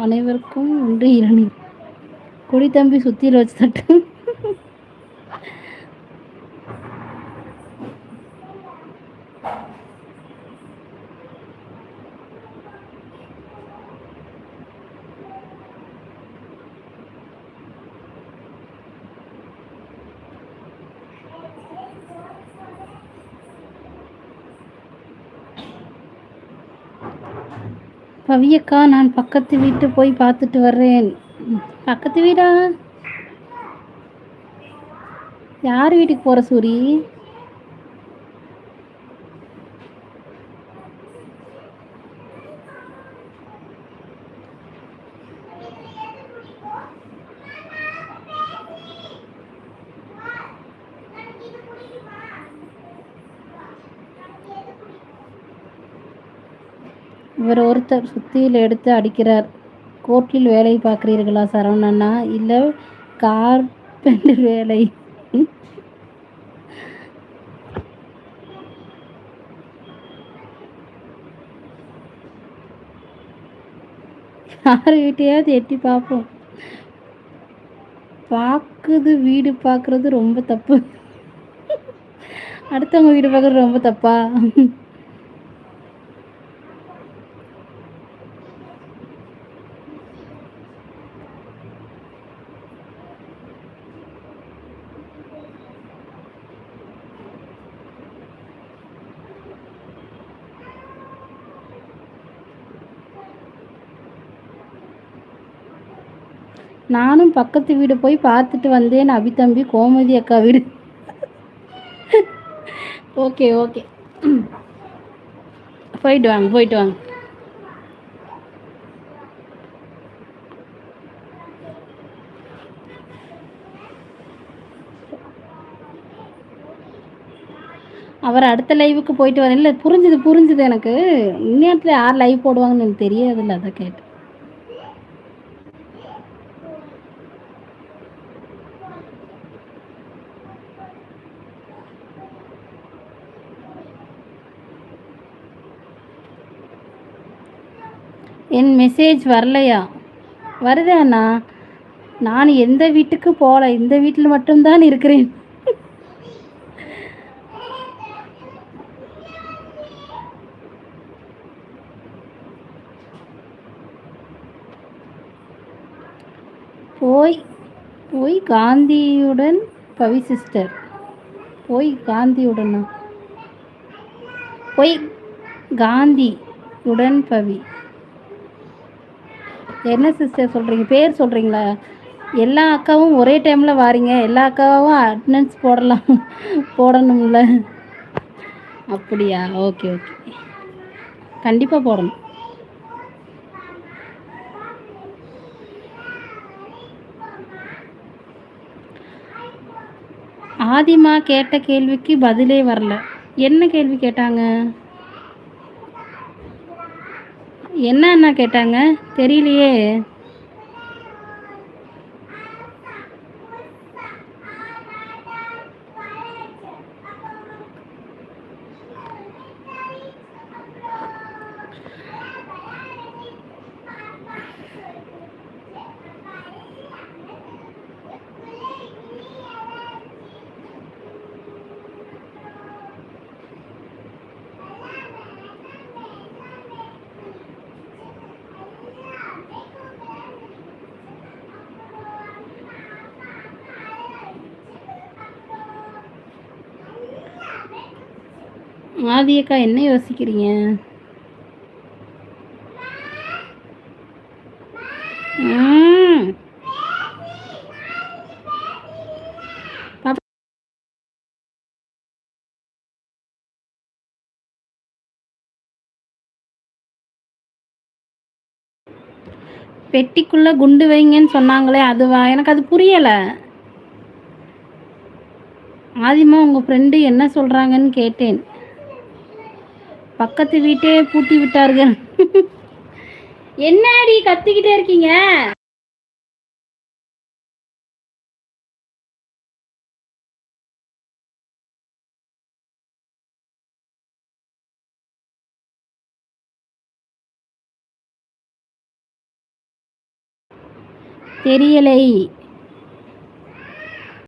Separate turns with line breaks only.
அனைவருக்கும் உண்டு இளநீர். குடி தம்பி சுத்தியில வச்சு தட்டு. பவியக்கா, நான் பக்கத்து வீட்டு போய் பார்த்துட்டு வர்றேன். பக்கத்து வீடா? யார் வீட்டுக்கு போற சூரி? இவர் ஒருத்தர் சுத்தியில் எடுத்து அடிக்கிறார். கோர்ட்டில் வேலை பார்க்கிறீர்களா சரவணண்ணா? இல்லை கார்பெண்டர் வேலை. யார் வீட்டையாவது எட்டி பார்ப்போம். வீடு பார்க்குறது ரொம்ப தப்பு. அடுத்தவங்க வீடு பார்க்குறது ரொம்ப தப்பா? நானும் பக்கத்து வீடு போய் பார்த்துட்டு வந்தேன். அபிதம்பி கோமதி அக்கா வீடு. ஓகே ஓகே, போயிட்டு வாங்க போயிட்டு வாங்க. அவர் அடுத்த லைவுக்கு போயிட்டு வரேன். இல்லை புரிஞ்சுது எனக்கு. இந்நேரத்தில் யார் லைவ் போடுவாங்கன்னு எனக்கு தெரியாதுல்ல, அதை கேட்டேன். என் மெசேஜ் வரலையா? வருதே அண்ணா. நான் எந்த வீட்டுக்கு போகல, இந்த வீட்டில் மட்டும்தான் இருக்கிறேன். போய் காந்தியுடன் பவி சிஸ்டர். போய் காந்தியுடனா? போய் காந்தியுடன் பவி. என்ன சிஸ்டர் சொல்கிறீங்க? பேர் சொல்கிறீங்களா? எல்லா அக்காவும் ஒரே டைமில் வாரீங்க. எல்லா அக்காவும் அட்டனன்ஸ் போடணும்ல. அப்படியா? ஓகே ஓகே, கண்டிப்பாக போடணும். ஆதிமா கேட்ட கேள்விக்கு பதிலே வரல. என்ன கேள்வி கேட்டாங்க? என்ன அண்ணா கேட்டாங்க? தெரியலையே. ஆதியக்கா, என்ன யோசிக்கிறீங்க? பெட்டிக்குள்ள குண்டு வைங்கன்னு சொன்னாங்களே, அதுவா? எனக்கு அது புரியலை. ஆதிமா, உங்கள் ஃப்ரெண்டு என்ன சொல்கிறாங்கன்னு கேட்டேன். பக்கத்து வீட்டே பூட்டி விட்டார்கள். என்னடி கத்திக்கிட்டே இருக்கீங்க? தெரியலை.